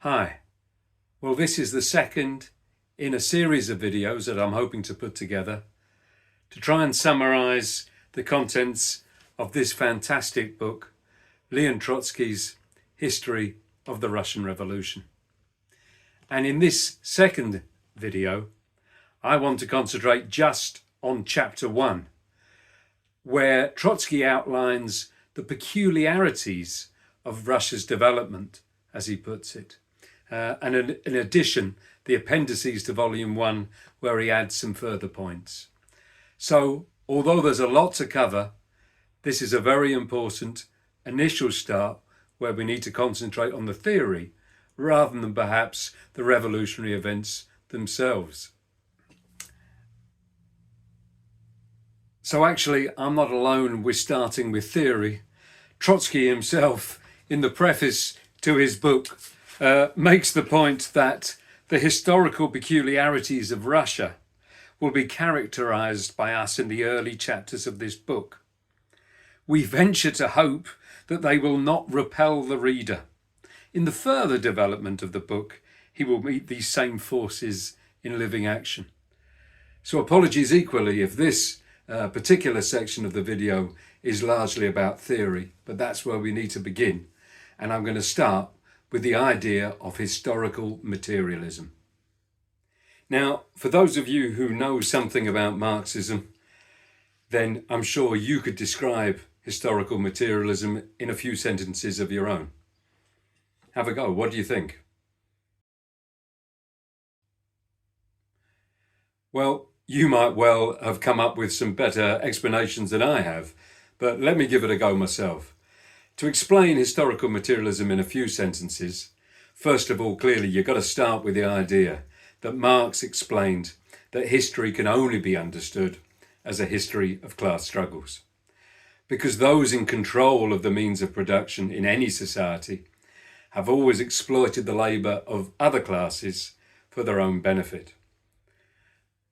Hi, well this is the second in a series of videos that I'm hoping to put together to try and summarize the contents of this fantastic book, Leon Trotsky's History of the Russian Revolution. And in this second video, I want to concentrate just on chapter 1, where Trotsky outlines the peculiarities of Russia's development, as he puts it. And in addition, the appendices to volume 1, where he adds some further points. So, although there's a lot to cover, this is a very important initial start where we need to concentrate on the theory rather than perhaps the revolutionary events themselves. So actually, I'm not alone with starting with theory. Trotsky himself, in the preface to his book, makes the point that the historical peculiarities of Russia will be characterized by us in the early chapters of this book. We venture to hope that they will not repel the reader. In the further development of the book, he will meet these same forces in living action. So apologies equally if this particular section of the video is largely about theory, but that's where we need to begin. And I'm going to start with the idea of historical materialism. Now, for those of you who know something about Marxism, then I'm sure you could describe historical materialism in a few sentences of your own. Have a go. What do you think? Well, you might well have come up with some better explanations than I have, but let me give it a go myself. To explain historical materialism in a few sentences, first of all, clearly you've got to start with the idea that Marx explained that history can only be understood as a history of class struggles, because those in control of the means of production in any society have always exploited the labour of other classes for their own benefit.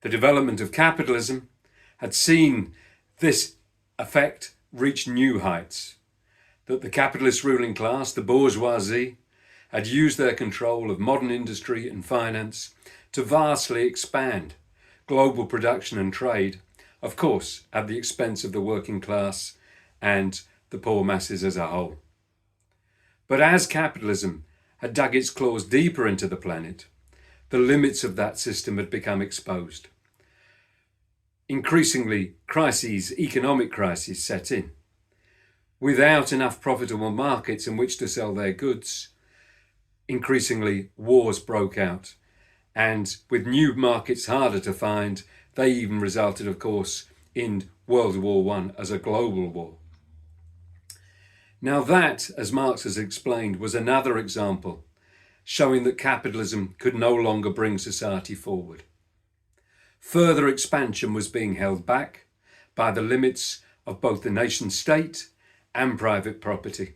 The development of capitalism had seen this effect reach new heights, that the capitalist ruling class, the bourgeoisie, had used their control of modern industry and finance to vastly expand global production and trade, of course, at the expense of the working class and the poor masses as a whole. But as capitalism had dug its claws deeper into the planet, the limits of that system had become exposed. Increasingly, economic crises set in. Without enough profitable markets in which to sell their goods, increasingly wars broke out. And with new markets harder to find, they even resulted, of course, in World War I as a global war. Now that, as Marx has explained, was another example showing that capitalism could no longer bring society forward. Further expansion was being held back by the limits of both the nation state and private property.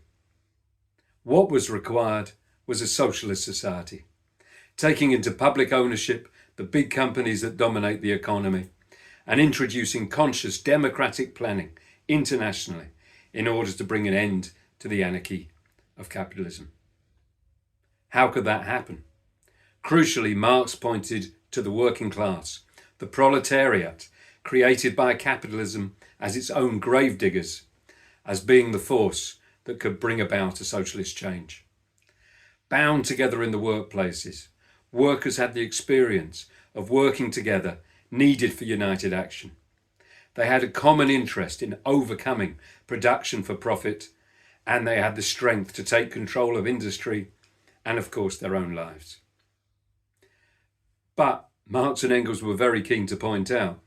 What was required was a socialist society, taking into public ownership the big companies that dominate the economy and introducing conscious democratic planning internationally in order to bring an end to the anarchy of capitalism. How could that happen? Crucially, Marx pointed to the working class, the proletariat, created by capitalism as its own gravediggers, as being the force that could bring about a socialist change. Bound together in the workplaces, workers had the experience of working together needed for united action. They had a common interest in overcoming production for profit, and they had the strength to take control of industry and, of course, their own lives. But Marx and Engels were very keen to point out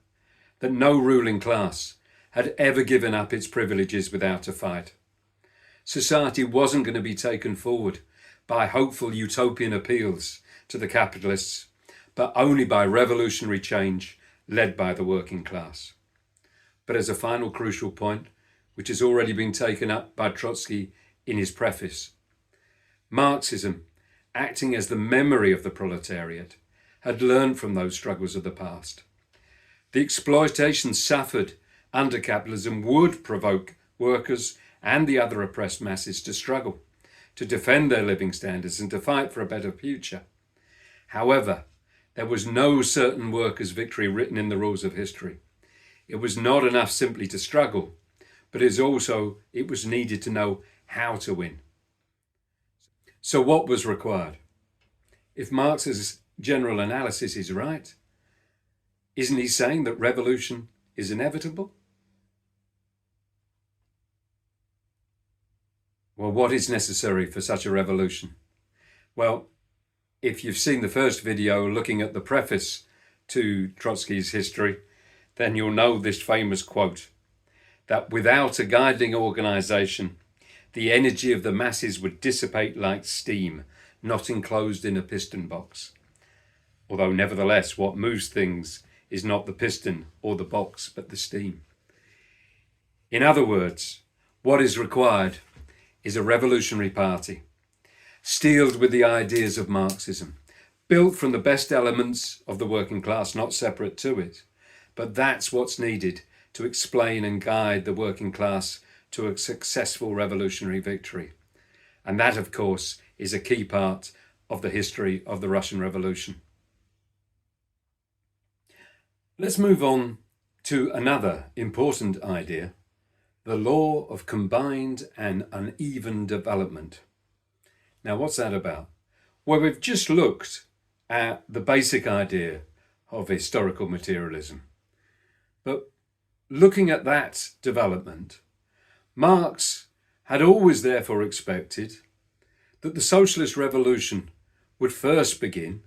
that no ruling class had ever given up its privileges without a fight. Society wasn't going to be taken forward by hopeful utopian appeals to the capitalists, but only by revolutionary change led by the working class. But as a final crucial point, which has already been taken up by Trotsky in his preface, Marxism, acting as the memory of the proletariat, had learned from those struggles of the past. The exploitation suffered under capitalism would provoke workers and the other oppressed masses to struggle, to defend their living standards and to fight for a better future. However, there was no certain workers' victory written in the rules of history. It was not enough simply to struggle, but it was needed to know how to win. So what was required? If Marx's general analysis is right, isn't he saying that revolution is inevitable? Well, what is necessary for such a revolution? Well, if you've seen the first video looking at the preface to Trotsky's history, then you'll know this famous quote, that without a guiding organization, the energy of the masses would dissipate like steam, not enclosed in a piston box. Although nevertheless, what moves things is not the piston or the box, but the steam. In other words, what is required is a revolutionary party, steeled with the ideas of Marxism, built from the best elements of the working class, not separate to it. But that's what's needed to explain and guide the working class to a successful revolutionary victory. And that, of course, is a key part of the history of the Russian Revolution. Let's move on to another important idea, the law of combined and uneven development. Now, what's that about? Well, we've just looked at the basic idea of historical materialism. But looking at that development, Marx had always therefore expected that the socialist revolution would first begin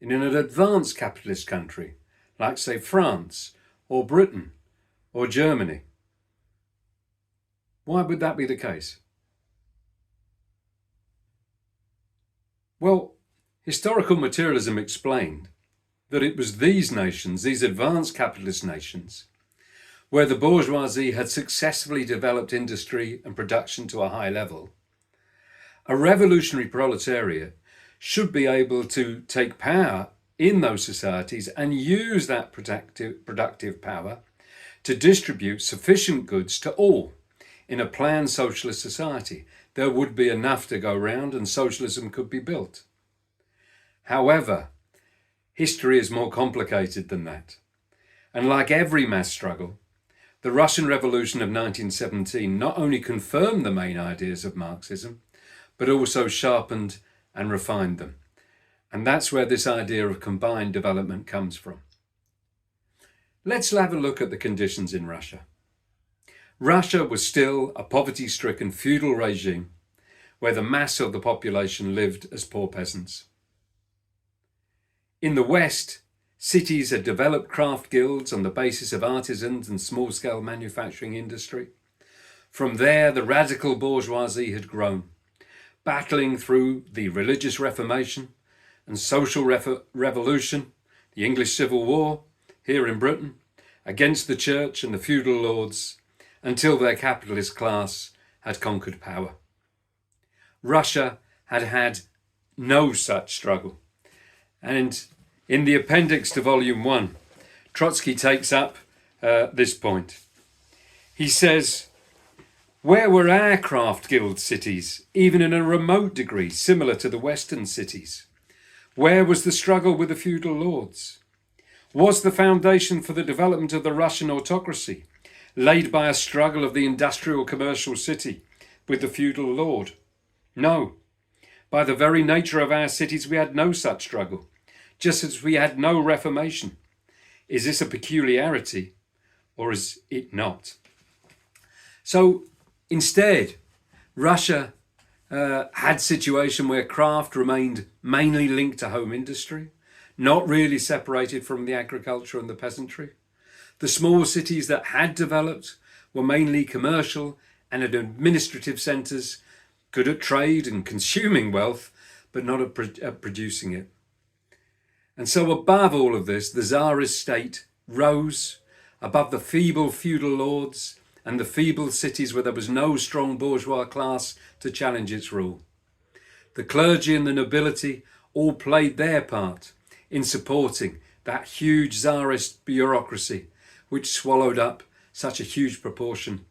in an advanced capitalist country, like, say, France or Britain or Germany. Why would that be the case? Well, historical materialism explained that it was these nations, these advanced capitalist nations, where the bourgeoisie had successfully developed industry and production to a high level. A revolutionary proletariat should be able to take power in those societies and use that productive power to distribute sufficient goods to all. In a planned socialist society, there would be enough to go round and socialism could be built. However, history is more complicated than that. And like every mass struggle, the Russian Revolution of 1917 not only confirmed the main ideas of Marxism, but also sharpened and refined them. And that's where this idea of combined development comes from. Let's have a look at the conditions in Russia. Russia was still a poverty-stricken feudal regime where the mass of the population lived as poor peasants. In the West, cities had developed craft guilds on the basis of artisans and small-scale manufacturing industry. From there, the radical bourgeoisie had grown, battling through the religious reformation and social revolution, the English Civil War here in Britain, against the church and the feudal lords, until their capitalist class had conquered power. Russia had had no such struggle. And in the appendix to Volume 1, Trotsky takes up this point. He says, where were our craft guild cities, even in a remote degree similar to the Western cities? Where was the struggle with the feudal lords? Was the foundation for the development of the Russian autocracy laid by a struggle of the industrial commercial city with the feudal lord? No. By the very nature of our cities, we had no such struggle, just as we had no reformation. Is this a peculiarity, or is it not? So instead, Russia had a situation where craft remained mainly linked to home industry, not really separated from the agriculture and the peasantry. The small cities that had developed were mainly commercial and administrative centres, good at trade and consuming wealth, but not at producing it. And so above all of this, the Tsarist state rose above the feeble feudal lords and the feeble cities where there was no strong bourgeois class to challenge its rule. The clergy and the nobility all played their part in supporting that huge Tsarist bureaucracy, which swallowed up such a huge proportion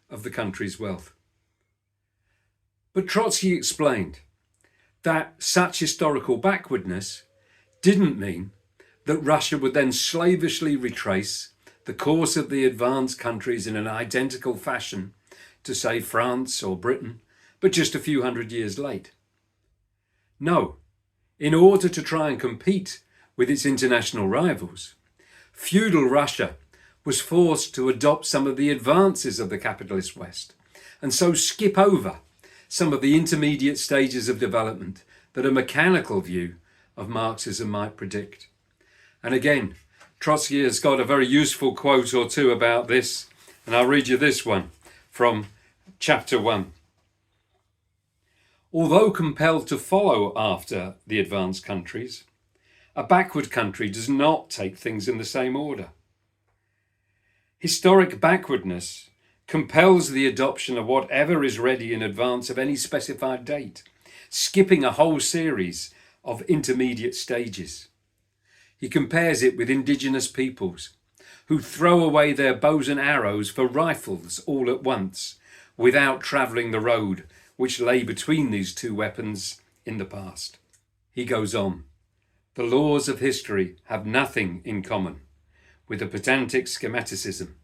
of the country's wealth. But Trotsky explained that such historical backwardness didn't mean that Russia would then slavishly retrace the course of the advanced countries in an identical fashion to, say, France or Britain, but just a few hundred years late. No, in order to try and compete with its international rivals, feudal Russia was forced to adopt some of the advances of the capitalist West, and so skip over some of the intermediate stages of development that a mechanical view of Marxism might predict. And again, Trotsky has got a very useful quote or two about this, and I'll read you this one from chapter 1. Although compelled to follow after the advanced countries, a backward country does not take things in the same order. Historic backwardness compels the adoption of whatever is ready in advance of any specified date, skipping a whole series of intermediate stages. He compares it with indigenous peoples who throw away their bows and arrows for rifles all at once without travelling the road which lay between these two weapons in the past. He goes on, the laws of history have nothing in common with a pedantic schematicism.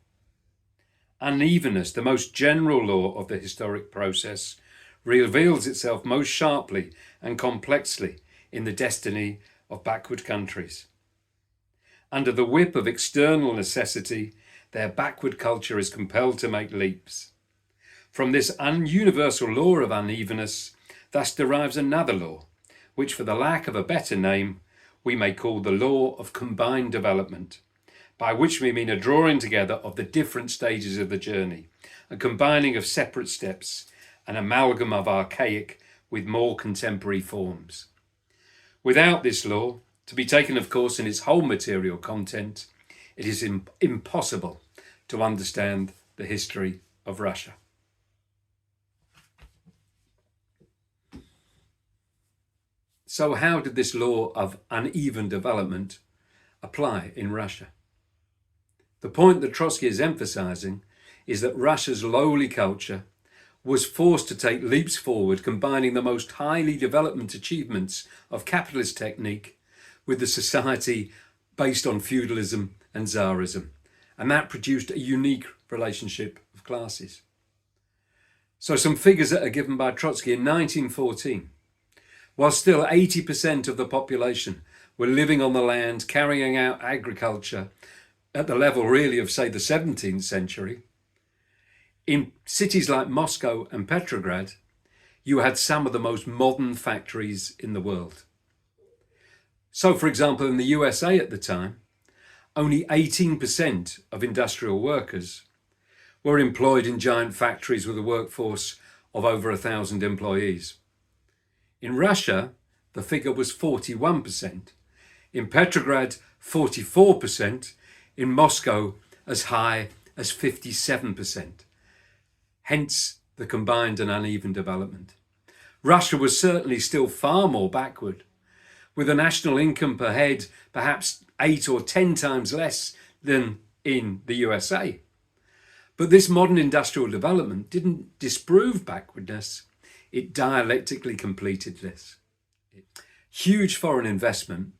Unevenness, the most general law of the historic process, reveals itself most sharply and complexly in the destiny of backward countries. Under the whip of external necessity, their backward culture is compelled to make leaps. From this universal law of unevenness, thus derives another law, which for the lack of a better name, we may call the law of combined development, by which we mean a drawing together of the different stages of the journey, a combining of separate steps, an amalgam of archaic with more contemporary forms. Without this law, to be taken, of course, in its whole material content, it is impossible to understand the history of Russia. So how did this law of uneven development apply in Russia? The point that Trotsky is emphasizing is that Russia's lowly culture was forced to take leaps forward, combining the most highly developed achievements of capitalist technique with the society based on feudalism and Tsarism, and that produced a unique relationship of classes. So some figures that are given by Trotsky in 1914, while still 80% of the population were living on the land, carrying out agriculture at the level really of, say, the 17th century, in cities like Moscow and Petrograd, you had some of the most modern factories in the world. So, for example, in the USA at the time, only 18% of industrial workers were employed in giant factories with a workforce of over 1,000 employees. In Russia, the figure was 41%. In Petrograd, 44%. In Moscow, as high as 57%. Hence the combined and uneven development. Russia was certainly still far more backward, with a national income per head perhaps 8 or 10 times less than in the USA. But this modern industrial development didn't disprove backwardness, it dialectically completed this. Huge foreign investment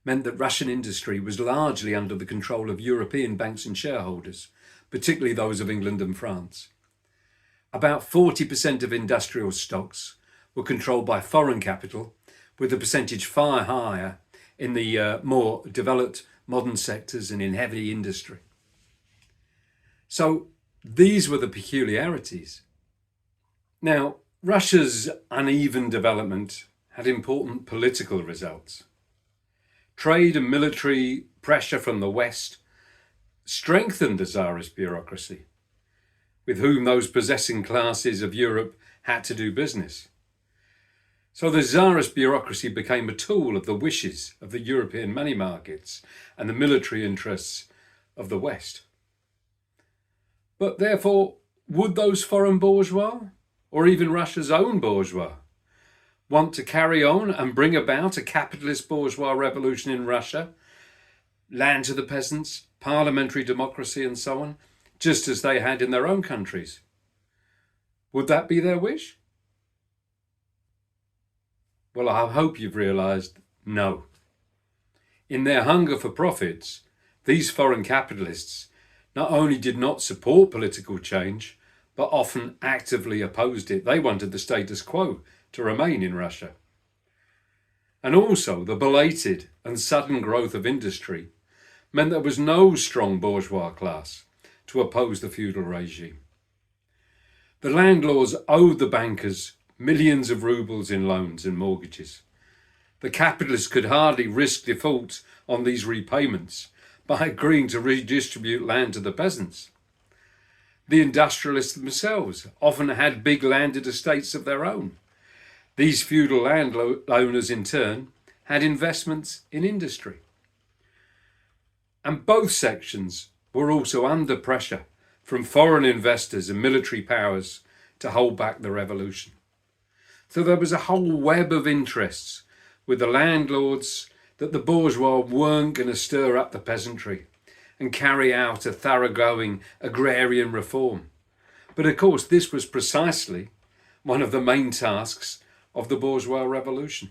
meant that Russian industry was largely under the control of European banks and shareholders, particularly those of England and France. About 40% of industrial stocks were controlled by foreign capital, with the percentage far higher in the more developed modern sectors and in heavy industry. So these were the peculiarities. Now, Russia's uneven development had important political results. Trade and military pressure from the West strengthened the Tsarist bureaucracy, with whom those possessing classes of Europe had to do business. So the Tsarist bureaucracy became a tool of the wishes of the European money markets and the military interests of the West. But therefore, would those foreign bourgeois, or even Russia's own bourgeois, want to carry on and bring about a capitalist bourgeois revolution in Russia, land to the peasants, parliamentary democracy and so on, just as they had in their own countries? Would that be their wish? Well, I hope you've realised no. In their hunger for profits, these foreign capitalists not only did not support political change, but often actively opposed it. They wanted the status quo to remain in Russia. And also, the belated and sudden growth of industry meant there was no strong bourgeois class to oppose the feudal regime. The landlords owed the bankers millions of rubles in loans and mortgages. The capitalists could hardly risk default on these repayments by agreeing to redistribute land to the peasants. The industrialists themselves often had big landed estates of their own. These feudal landowners, in turn, had investments in industry. And both sections were also under pressure from foreign investors and military powers to hold back the revolution. So there was a whole web of interests with the landlords that the bourgeois weren't going to stir up the peasantry and carry out a thoroughgoing agrarian reform. But of course, this was precisely one of the main tasks of the bourgeois revolution.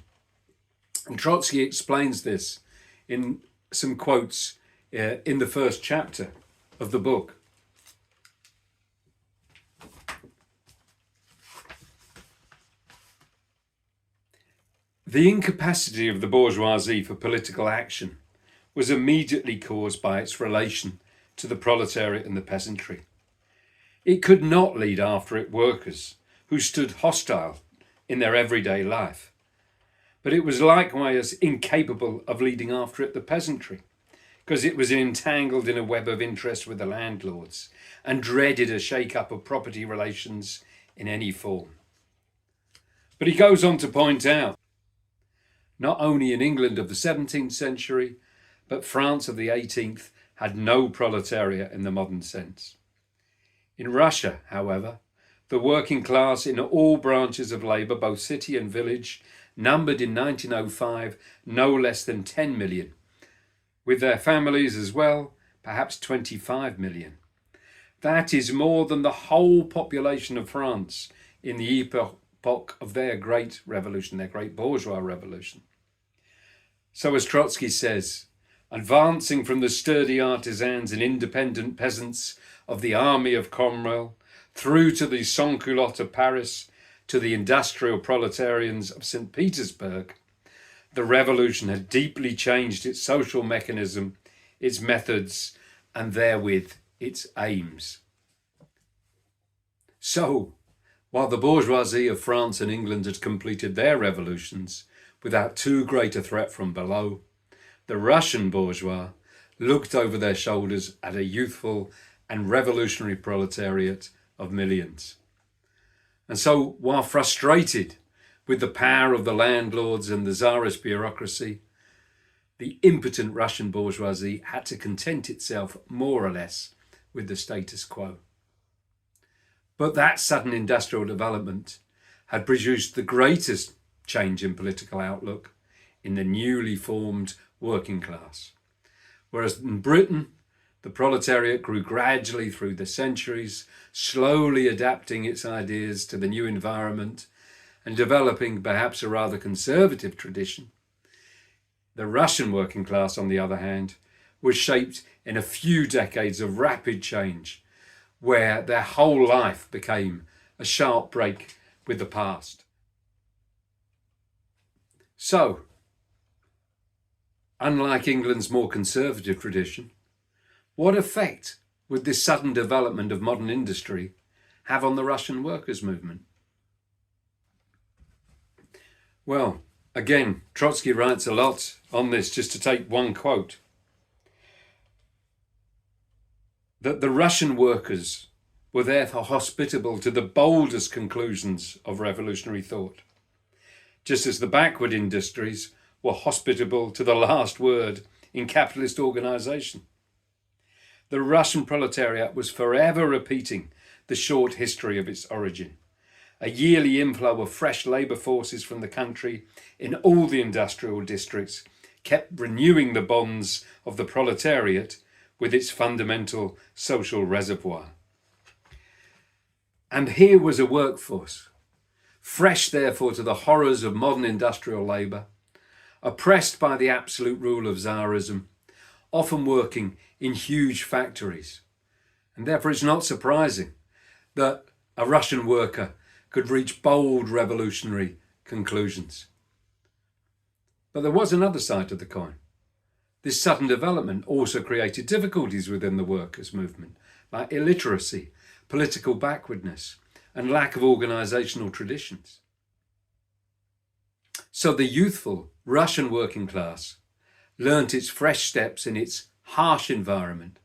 And Trotsky explains this in some quotes in the first chapter of the book. The incapacity of the bourgeoisie for political action was immediately caused by its relation to the proletariat and the peasantry. It could not lead after it workers who stood hostile in their everyday life, but it was likewise incapable of leading after it the peasantry, because it was entangled in a web of interest with the landlords and dreaded a shake-up of property relations in any form. But he goes on to point out, not only in England of the 17th century, but France of the 18th had no proletariat in the modern sense. In Russia, however, the working class in all branches of labour, both city and village, numbered in 1905 no less than 10 million, with their families as well, perhaps 25 million. That is more than the whole population of France in the epoch of their great revolution, their great bourgeois revolution. So as Trotsky says, advancing from the sturdy artisans and independent peasants of the army of Cromwell through to the sans-culottes of Paris to the industrial proletarians of St. Petersburg, the revolution had deeply changed its social mechanism, its methods, and therewith its aims. So, while the bourgeoisie of France and England had completed their revolutions without too great a threat from below, the Russian bourgeois looked over their shoulders at a youthful and revolutionary proletariat of millions. And so, while frustrated with the power of the landlords and the czarist bureaucracy, the impotent Russian bourgeoisie had to content itself more or less with the status quo. But that sudden industrial development had produced the greatest change in political outlook in the newly formed working class. Whereas in Britain, the proletariat grew gradually through the centuries, slowly adapting its ideas to the new environment and developing perhaps a rather conservative tradition. The Russian working class, on the other hand, was shaped in a few decades of rapid change, where their whole life became a sharp break with the past. So, unlike England's more conservative tradition, what effect would this sudden development of modern industry have on the Russian workers' movement? Well, again, Trotsky writes a lot on this, just to take one quote. That the Russian workers were therefore hospitable to the boldest conclusions of revolutionary thought, just as the backward industries were hospitable to the last word in capitalist organisation. The Russian proletariat was forever repeating the short history of its origin. A yearly inflow of fresh labour forces from the country in all the industrial districts kept renewing the bonds of the proletariat with its fundamental social reservoir. And here was a workforce fresh therefore to the horrors of modern industrial labour, oppressed by the absolute rule of Tsarism, often working in huge factories. And therefore it's not surprising that a Russian worker could reach bold revolutionary conclusions. But there was another side to the coin. This sudden development also created difficulties within the workers' movement, like illiteracy, political backwardness, and lack of organisational traditions. So the youthful Russian working class learnt its fresh steps in its harsh environment,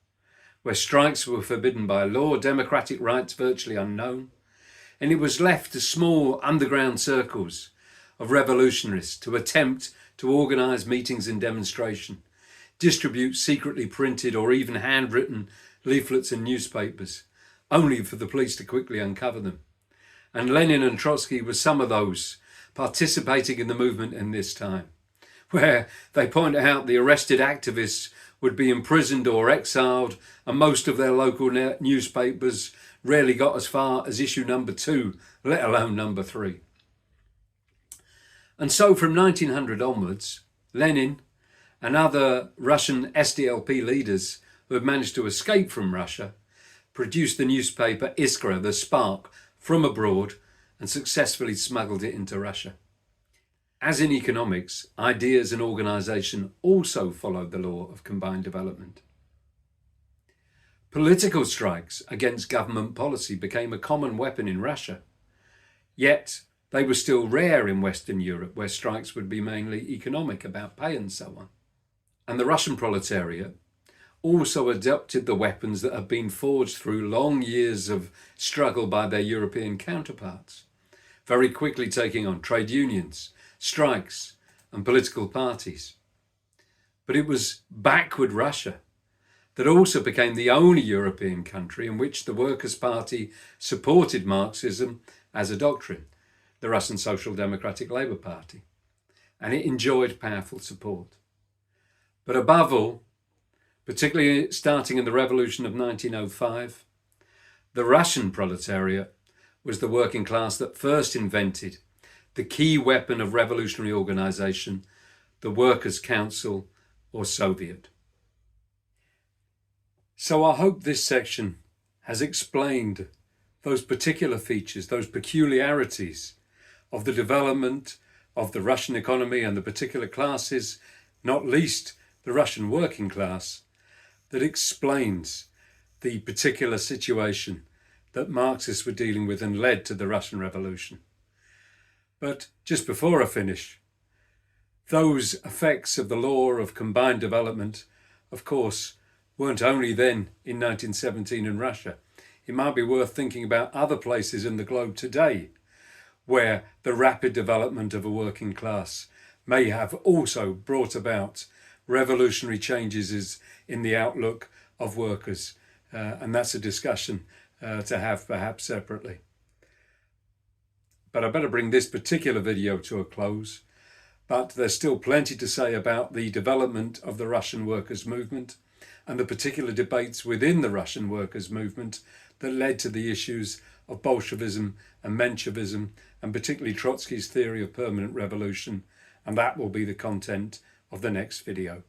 where strikes were forbidden by law, democratic rights virtually unknown, and it was left to small underground circles of revolutionaries to attempt to organise meetings and demonstration, distribute secretly printed or even handwritten leaflets and newspapers, only for the police to quickly uncover them. And Lenin and Trotsky were some of those participating in the movement in this time, where they point out the arrested activists would be imprisoned or exiled, and most of their local newspapers rarely got as far as issue number 2, let alone number 3. And so from 1900 onwards, Lenin and other Russian SDLP leaders who had managed to escape from Russia produced the newspaper Iskra, the Spark, from abroad and successfully smuggled it into Russia. As in economics, ideas and organisation also followed the law of combined development. Political strikes against government policy became a common weapon in Russia, yet they were still rare in Western Europe, where strikes would be mainly economic, about pay and so on. And the Russian proletariat also adopted the weapons that had been forged through long years of struggle by their European counterparts, very quickly taking on trade unions, strikes and political parties. But it was backward Russia that also became the only European country in which the Workers' Party supported Marxism as a doctrine, the Russian Social Democratic Labour Party, and it enjoyed powerful support. But above all, particularly starting in the revolution of 1905, the Russian proletariat was the working class that first invented the key weapon of revolutionary organisation, the Workers' Council or Soviet. So I hope this section has explained those particular features, those peculiarities of the development of the Russian economy and the particular classes, not least the Russian working class, that explains the particular situation that Marxists were dealing with and led to the Russian Revolution. But just before I finish, those effects of the law of combined development, of course, weren't only then in 1917 in Russia. It might be worth thinking about other places in the globe today where the rapid development of a working class may have also brought about revolutionary changes in the outlook of workers. And that's a discussion to have perhaps separately. But I better bring this particular video to a close. But there's still plenty to say about the development of the Russian workers' movement and the particular debates within the Russian workers' movement that led to the issues of Bolshevism and Menshevism, and particularly Trotsky's theory of permanent revolution. And that will be the content of the next video.